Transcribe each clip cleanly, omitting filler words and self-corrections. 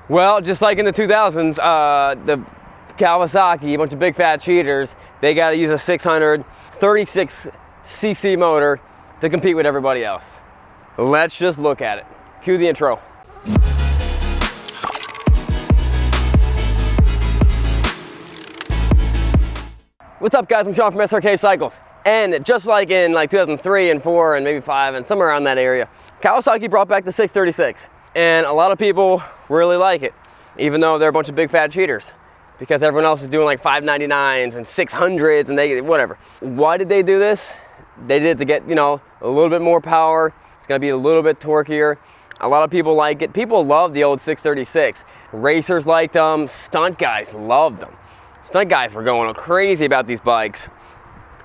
Well, just like in the 2000s, the Kawasaki, a bunch of big fat cheaters, they got to use a 636cc motor to compete with everybody else. Let's just look at it. Cue the intro. What's up, guys? I'm Sean from Srkcycles. And just like in 2003 and 4 and maybe 5 and somewhere around that area, Kawasaki brought back the 636. And a lot of people really like it, even though they're a bunch of big fat cheaters, because everyone else is doing like 599s and 600s and they whatever. Why did they do this? They did it to get, you know, a little bit more power. It's going to be a little bit torquier. A lot of people like it. People love the old 636. Racers liked them. Stunt guys loved them. Stunt guys were going crazy about these bikes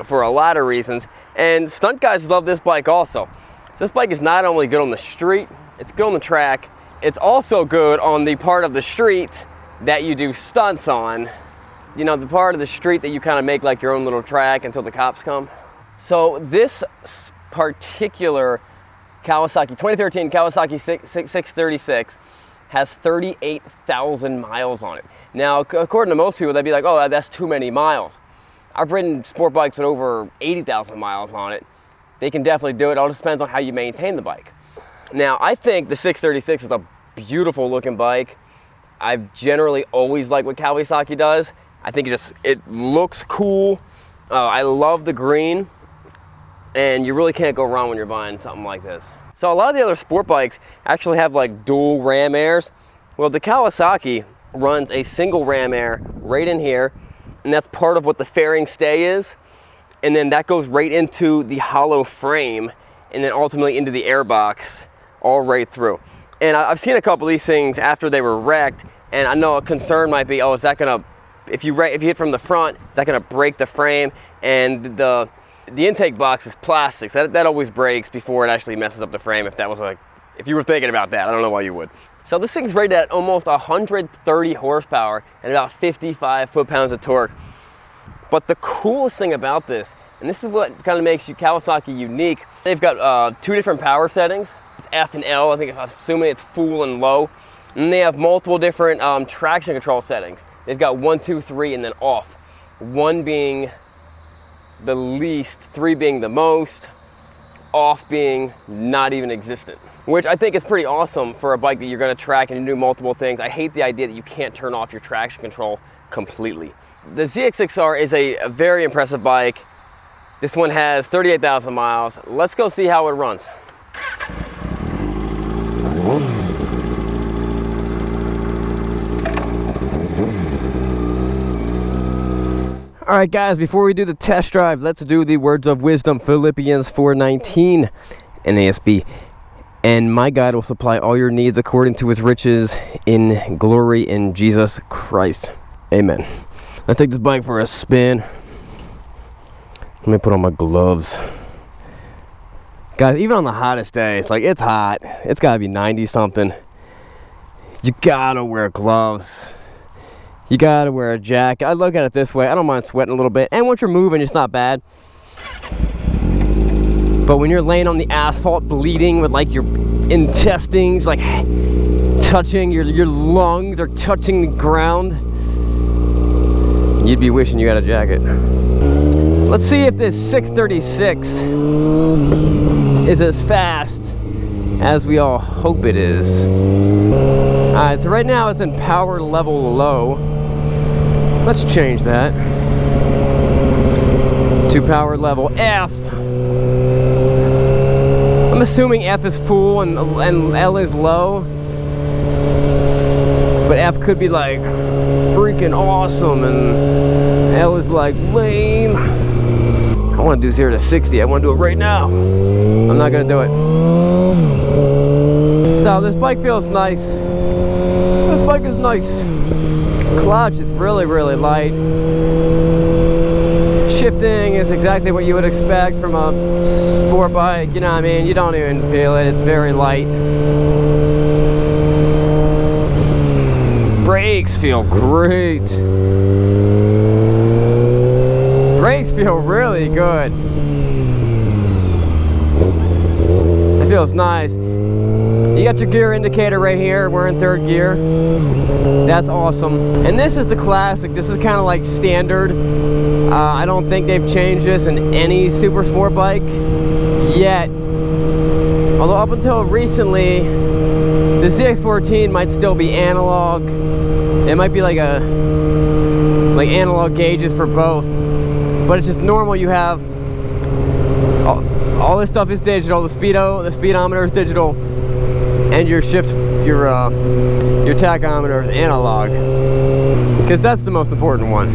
for a lot of reasons. And stunt guys love this bike also. So this bike is not only good on the street, it's good on the track. It's also good on the part of the street that you do stunts on. You know, the part of the street that you kind of make like your own little track until the cops come. So this particular Kawasaki, 2013 Kawasaki 636 has 38,000 miles on it. Now, according to most people, they'd be like, oh, that's too many miles. I've ridden sport bikes with over 80,000 miles on it. They can definitely do it. It all depends on how you maintain the bike. Now, I think the 636 is a beautiful looking bike. I've generally always liked what Kawasaki does. I think it looks cool. I love the green, and you really can't go wrong when you're buying something like this. So a lot of the other sport bikes actually have like dual ram airs. Well, the Kawasaki runs a single ram air right in here, and that's part of what the fairing stay is. And then that goes right into the hollow frame, and then ultimately into the airbox, all right through. And I've seen a couple of these things after they were wrecked, and I know a concern might be, oh, is that gonna, if you hit from the front, is that gonna break the frame? And the intake box is plastic, so that always breaks before it actually messes up the frame. If that was if you were thinking about that, I don't know why you would. So this thing's rated at almost 130 horsepower and about 55 foot-pounds of torque. But the coolest thing about this, and this is what kind of makes Kawasaki unique, they've got two different power settings. It's F and L, I'm assuming it's full and low. And they have multiple different traction control settings. They've got 1, 2, 3, and then off. 1 being the least, 3 being the most, off being not even existent. Which I think is pretty awesome for a bike that you're gonna track and do multiple things. I hate the idea that you can't turn off your traction control completely. The ZX-6R is a very impressive bike. This one has 38,000 miles. Let's go see how it runs. All right, guys, before we do the test drive, let's do the words of wisdom, Philippians 4:19 NASB. And my God will supply all your needs according to his riches in glory in Jesus Christ. Amen. Let's take this bike for a spin. Let me put on my gloves. Guys, even on the hottest days, like it's hot, it's gotta be 90 something. You gotta wear gloves. You gotta wear a jacket. I look at it this way, I don't mind sweating a little bit. And once you're moving, it's not bad. But when you're laying on the asphalt bleeding with like your intestines like touching, your lungs are touching the ground, you'd be wishing you had a jacket. Let's see if this 636 is as fast as we all hope it is. Alright, so right now it's in power level low. Let's change that to power level F. I'm assuming F is full and L is low. But F could be like freaking awesome and L is like lame. I want to do 0 to 60. I want to do it right now. I'm not going to do it. So this bike feels nice. This bike is nice. Clutch is really, really light. Shifting is exactly what you would expect from a sport bike. You know what I mean? You don't even feel it. It's very light. Brakes feel great. Brakes feel really good. It feels nice. You got your gear indicator right here. We're in 3rd gear. That's awesome. And this is the classic. This is kind of like standard. I don't think they've changed this in any super sport bike yet. Although up until recently, the ZX-14 might still be analog. It might be like analog gauges for both, but it's just normal. You have all this stuff is digital. The speedometer is digital, and your tachometer is analog, because that's the most important one.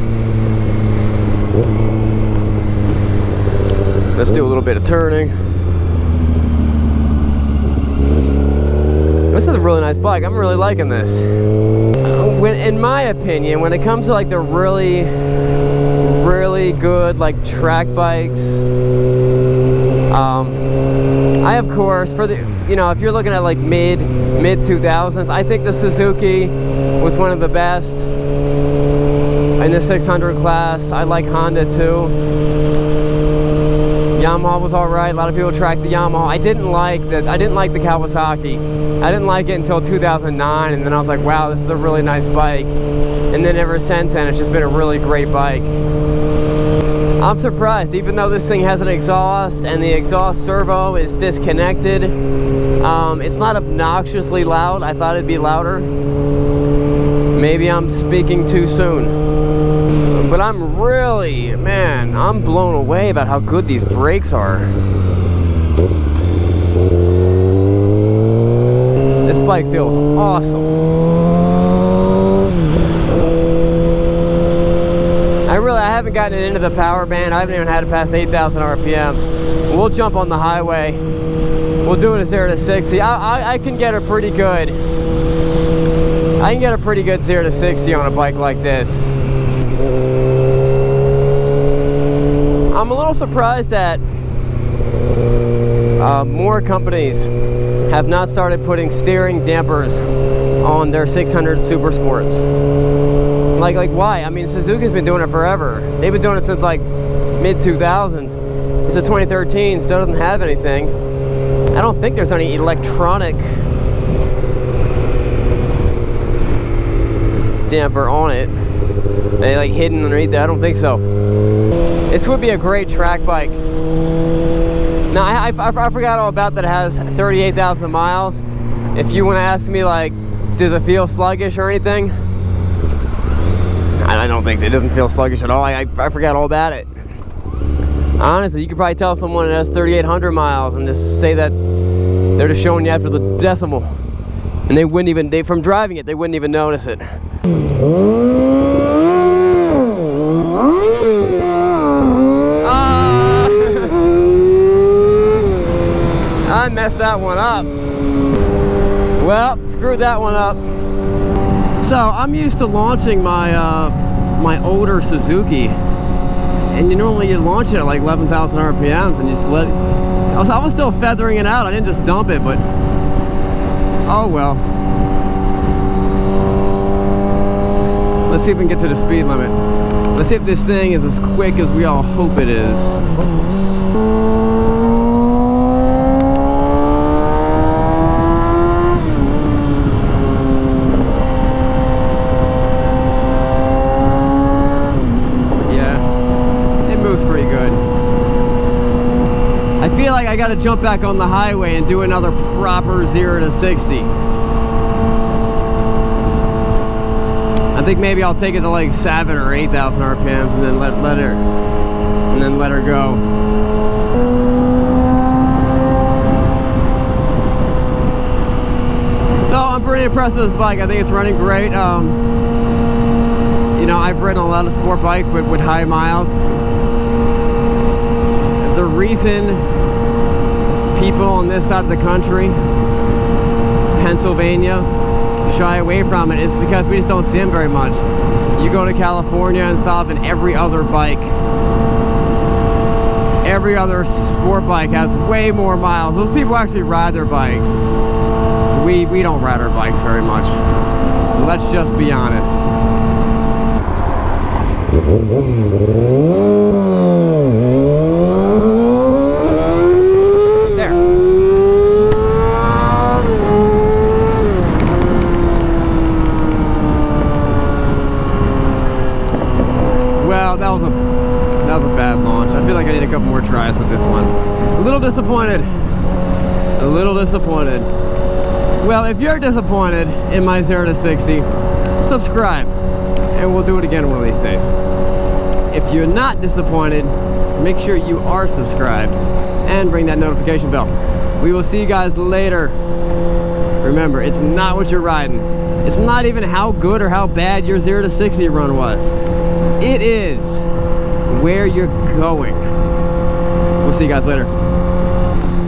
Let's do a little bit of turning. This is a really nice bike. I'm really liking this. In my opinion, when it comes to like the really good like track bikes, I of course, for the, you know, if you're looking at like mid 2000s, I think the Suzuki was one of the best in the 600 class. I like Honda too. Yamaha was all right. A lot of people tracked the Yamaha. I didn't like the Kawasaki. I didn't like it until 2009, and then I was like, wow, this is a really nice bike. And then ever since then, it's just been a really great bike. I'm surprised, even though this thing has an exhaust and the exhaust servo is disconnected, it's not obnoxiously loud. I thought it'd be louder. Maybe I'm speaking too soon. But I'm really, man, I'm blown away about how good these brakes are. This bike feels awesome. I haven't gotten it into the power band. I haven't even had it past 8,000 RPMs. We'll jump on the highway. We'll do it at 0 to 60. I can get a pretty good. I can get a pretty good 0 to 60 on a bike like this. I'm a little surprised that more companies have not started putting steering dampers on their 600 Super Sports. Like why? I mean, Suzuki's been doing it forever. They've been doing it since like mid 2000s. It's a 2013, still doesn't have anything. I don't think there's any electronic damper on it. They like hidden underneath there. I don't think so. This would be a great track bike. Now I forgot all about that. It has 38,000 miles. If you want to ask me, like, does it feel sluggish or anything? I don't think it doesn't feel sluggish at all. I forgot all about it. Honestly, you could probably tell someone it has 3,800 miles and just say that they're just showing you after the decimal, and they wouldn't even, from driving it, they wouldn't even notice it. I messed that one up. Well, screwed that one up. So I'm used to launching my my older Suzuki, and you normally launch it at like 11,000 RPMs and just let it. I was still feathering it out. I didn't just dump it, but oh well. Let's see if we can get to the speed limit. Let's see if this thing is as quick as we all hope it is. I feel like I gotta jump back on the highway and do another proper 0 to 60. I think maybe I'll take it to like 7 or 8,000 RPMs and then let her go. So I'm pretty impressed with this bike. I think it's running great. You know, I've ridden a lot of sport bikes with high miles. The reason people on this side of the country, Pennsylvania, shy away from it is because we just don't see them very much. You go to California and stuff, and every other bike, every other sport bike has way more miles. Those people actually ride their bikes. We don't ride our bikes very much. Let's just be honest. feel like I need a couple more tries with this one. A little disappointed. A little disappointed. Well, if you're disappointed in my 0 to 60, subscribe, and we'll do it again one of these days. If you're not disappointed, make sure you are subscribed and ring that notification bell. We will see you guys later. Remember, it's not what you're riding. It's not even how good or how bad your 0 to 60 run was. It is where you're going. We'll see you guys later.